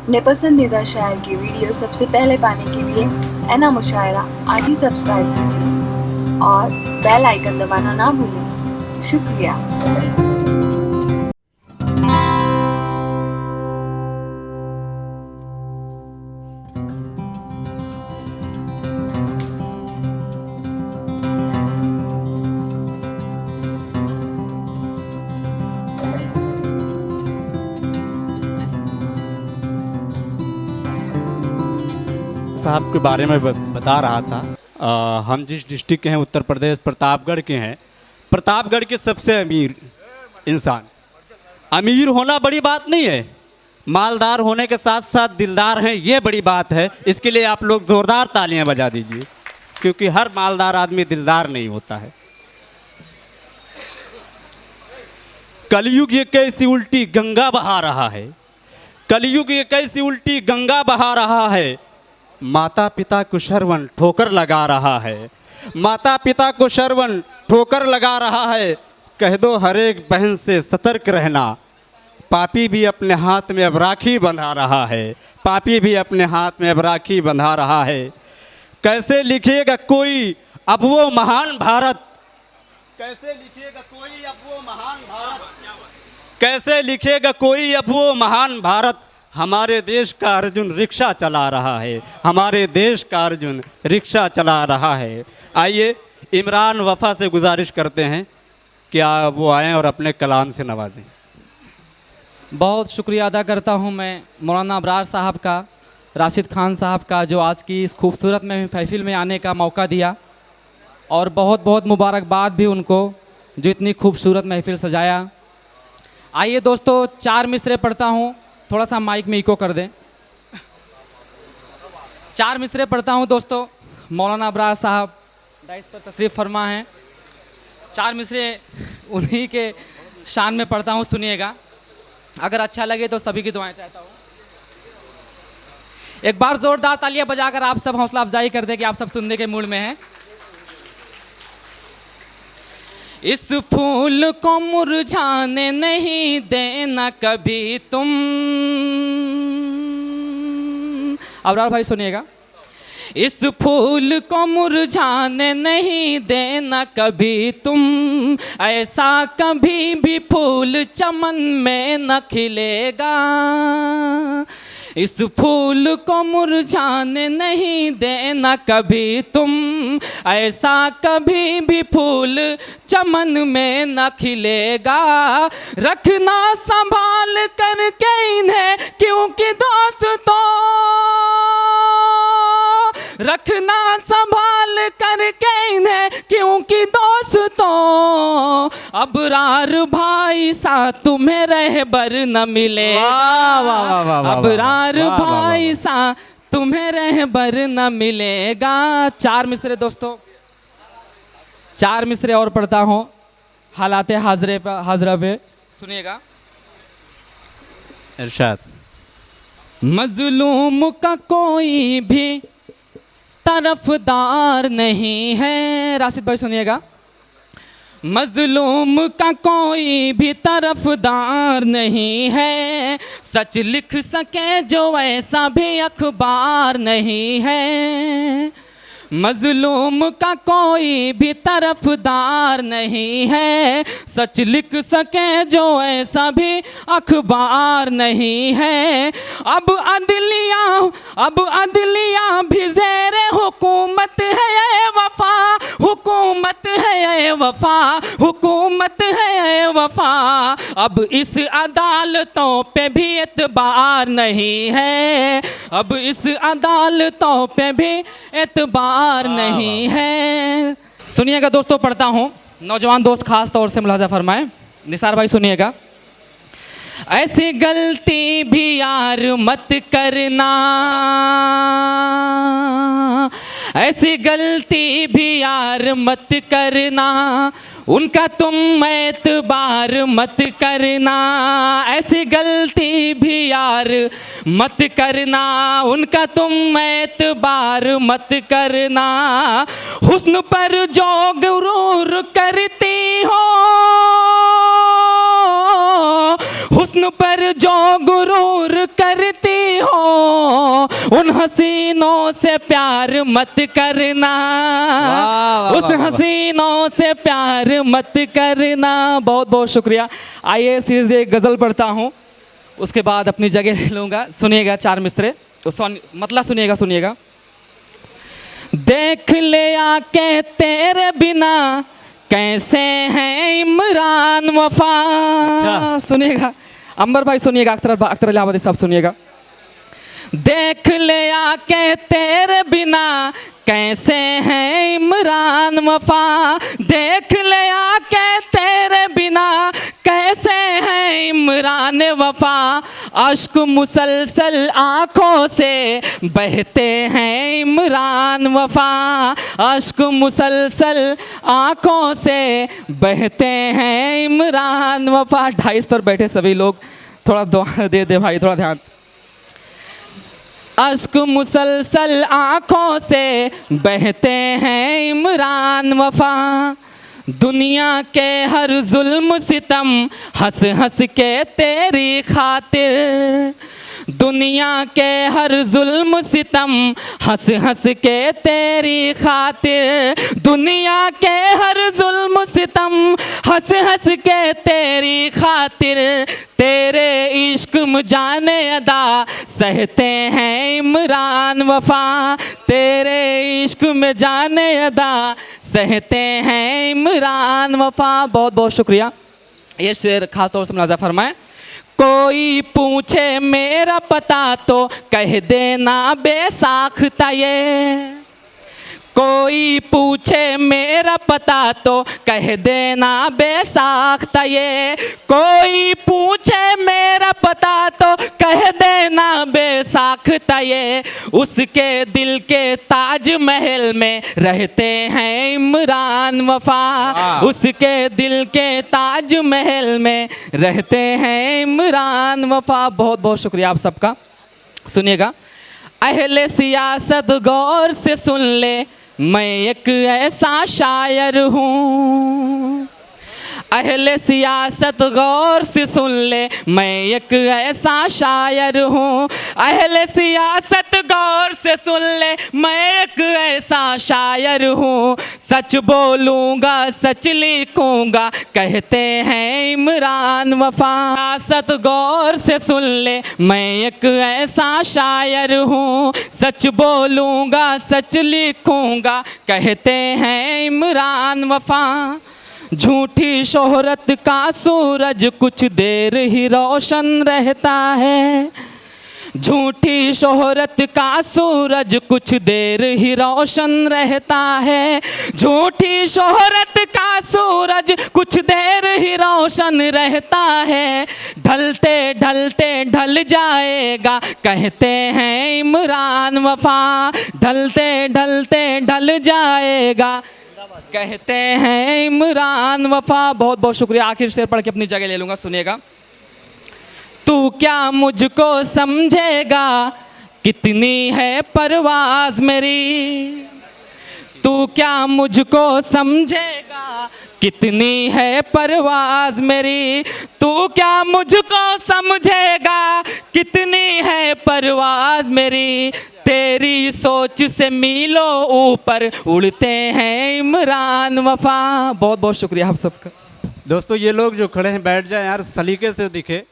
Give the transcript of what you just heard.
अपने पसंदीदा शायर की वीडियो सबसे पहले पाने के लिए एना मुशायरा आज ही सब्सक्राइब कीजिए और बेल आइकन दबाना ना भूलें। शुक्रिया। साहब के बारे में बता रहा था। हम जिस डिस्ट्रिक्ट के हैं उत्तर प्रदेश प्रतापगढ़ के हैं। प्रतापगढ़ के सबसे अमीर इंसान। अमीर होना बड़ी बात नहीं है, मालदार होने के साथ साथ दिलदार हैं, ये बड़ी बात है। इसके लिए आप लोग ज़ोरदार तालियां बजा दीजिए, क्योंकि हर मालदार आदमी दिलदार नहीं होता है। कलयुग ये कैसी उल्टी गंगा बहा रहा है, कलयुग ये कैसी उल्टी गंगा बहा रहा है। माता पिता को शर्वण ठोकर लगा रहा है, माता पिता को शर्वण ठोकर लगा रहा है। कह दो हर एक बहन से सतर्क रहना, पापी भी अपने हाथ में अब राखी बंधा रहा है, पापी भी अपने हाथ में अब राखी बंधा रहा है। कैसे लिखेगा कोई अब वो महान भारत, कैसे लिखेगा कोई अब वो महान भारत, कैसे लिखेगा कोई अब वो महान भारत। हमारे देश का अर्जुन रिक्शा चला रहा है, हमारे देश का अर्जुन रिक्शा चला रहा है। आइए इमरान वफ़ा से गुजारिश करते हैं कि आप वो आएँ और अपने कलाम से नवाजें। बहुत शुक्रिया अदा करता हूँ मैं मौलाना अबरार साहब का, राशिद खान साहब का, जो आज की इस खूबसूरत महफिल में आने का मौका दिया, और बहुत बहुत मुबारकबाद भी उनको जो इतनी खूबसूरत महफिल सजाया। आइए दोस्तों 4 मिसरे पढ़ता हूँ, थोड़ा सा माइक में इको कर दें। 4 मिसरे पढ़ता हूँ दोस्तों, मौलाना अबरार साहब डाइस पर तशरीफ़ फरमा हैं। 4 मिसरे उन्हीं के शान में पढ़ता हूँ, सुनिएगा। अगर अच्छा लगे तो सभी की दुआएं चाहता हूँ। एक बार ज़ोरदार तालियां बजाकर आप सब हौसला अफजाई कर दें कि आप सब सुनने के मूड में हैं। इस फूल को मुरझाने नहीं देना कभी तुम। अबरार भाई सुनिएगा। इस फूल को मुरझाने नहीं देना कभी तुम, ऐसा कभी भी फूल चमन में न खिलेगा। इस फूल को मुरझाने नहीं देना कभी तुम, ऐसा कभी भी फूल चमन में न खिलेगा। रखना संभाल करके इन्हें क्योंकि दोस्तों, रखना संभाल करके इन्हें क्योंकि दोस्तों, अबरार भाई सा तुम्हें रहबर न मिलेगा। अबरार भाई सा तुम्हें रहबर न मिलेगा। 4 मिसरे दोस्तों, 4 मिसरे और पढ़ता हूँ हालाते हाजरा पे, सुनिएगा। इरशाद। मजलूम का कोई भी तरफदार नहीं है। राशिद भाई सुनिएगा। मजलूम का कोई भी तरफदार नहीं है, सच लिख सके जो ऐसा भी अखबार नहीं है। मजलूम का कोई भी तरफदार नहीं है, सच लिख सके जो ऐसा भी अखबार नहीं है। अब अदलिया भी ज़ेरे हुकूमत है वफा, हुकूमत है वफा, हुकूमत है वफा। अब इस अदालतों पे भी एतबार नहीं है, अब इस अदालतों पे भी एतबार नहीं है। सुनिएगा दोस्तों, पढ़ता हूँ, नौजवान दोस्त खास तौर से मुलाजा फरमाएं। निसार भाई सुनिएगा। ऐसी गलती भी यार मत करना, ऐसी गलती भी यार मत करना, उनका तुम एतबार मत करना। ऐसी गलती भी यार मत करना, उनका तुम एतबार मत करना। हुस्न पर जो गुरूर करती हो, हुस्न पर जो गुरूर करती हो, उन हसीनों से प्यार मत करना, वाह, उस वाह, वाह। हसीनों से प्यार मत करना। बहुत बहुत शुक्रिया। आइए सीधे एक गज़ल पढ़ता हूँ, उसके बाद अपनी जगह ले लूँगा। सुनिएगा चार मिसरे, मतलब सुनिएगा। देख ले आके तेरे बिना कैसे हैं इमरान वफा। अच्छा। सुनिएगा अंबर भाई, सुनिएगा अख्तर इलाहाबादी साहब सुनिएगा। देख ले आके तेरे बिना कैसे हैं इमरान वफा, देख ले आके तेरे बिना कैसे हैं इमरान वफा। अश्क मुसलसल आँखों से बहते हैं इमरान वफा, अश्क मुसलसल आँखों से बहते हैं इमरान वफा। 2:30 पर बैठे सभी लोग थोड़ा दुआ दे दे भाई, थोड़ा ध्यान। अश्क मुसलसल आँखों से बहते हैं इमरान वफा, दुनिया के हर जुल्म सितम हंस हंस के तेरी खातिर, दुनिया के हर जुल्म सितम हंस हंस के तेरी खातिर, दुनिया के हर जुल्म सितम हंस हंस के तेरी खातिर। तेरे इश्क में जाने अदा सहते हैं इमरान वफा, तेरे इश्क में जाने अदा सहते हैं इमरान वफा। बहुत बहुत शुक्रिया। ये शेर खास तौर से मुलाजा फरमाएं। कोई पूछे मेरा पता तो कह देना बेसाख्ता ये, कोई पूछे मेरा पता तो कह देना बेसाख्ता ये, कोई पूछे मेरा पता तो कह देना बेसाख्ता ये। उसके दिल के ताज महल में रहते हैं इमरान वफा, उसके दिल के ताज महल में रहते हैं इमरान वफा। बहुत बहुत शुक्रिया आप सबका। सुनिएगा, अहले सियासत गौर से सुन ले, मैं एक ऐसा शायर हूँ। अहले सियासत गौर से सुन ले, मैं एक ऐसा शायर हूँ। अहले सियासत गौर से सुन ले, मैं एक ऐसा शायर हूँ। सच बोलूँगा सच लिखूँगा कहते हैं इमरान वफा। सियासत गौर से सुन ले, मैं एक ऐसा शायर हूँ। सच बोलूँगा सच लिखूँगा कहते हैं इमरान वफा। झूठी शोहरत का सूरज कुछ देर ही रोशन रहता है, झूठी शोहरत का सूरज कुछ देर ही रोशन रहता है, झूठी शोहरत का सूरज कुछ देर ही रोशन रहता है। ढलते ढलते ढल जाएगा कहते हैं इमरान वफा, ढलते ढलते ढल जाएगा कहते हैं इमरान वफा। बहुत बहुत शुक्रिया। आखिर शेर पढ़ के अपनी जगह ले लूँगा, सुनिएगा। तू क्या मुझको समझेगा कितनी है परवाज़ मेरी, तू क्या मुझको समझेगा कितनी है परवाज़ मेरी, तू क्या मुझको समझेगा कितनी है परवाज़ मेरी। तेरी सोच से मीलों ऊपर उड़ते हैं इमरान वफा। बहुत बहुत शुक्रिया आप सबका। दोस्तों ये लोग जो खड़े हैं बैठ जाए यार, सलीके से दिखे।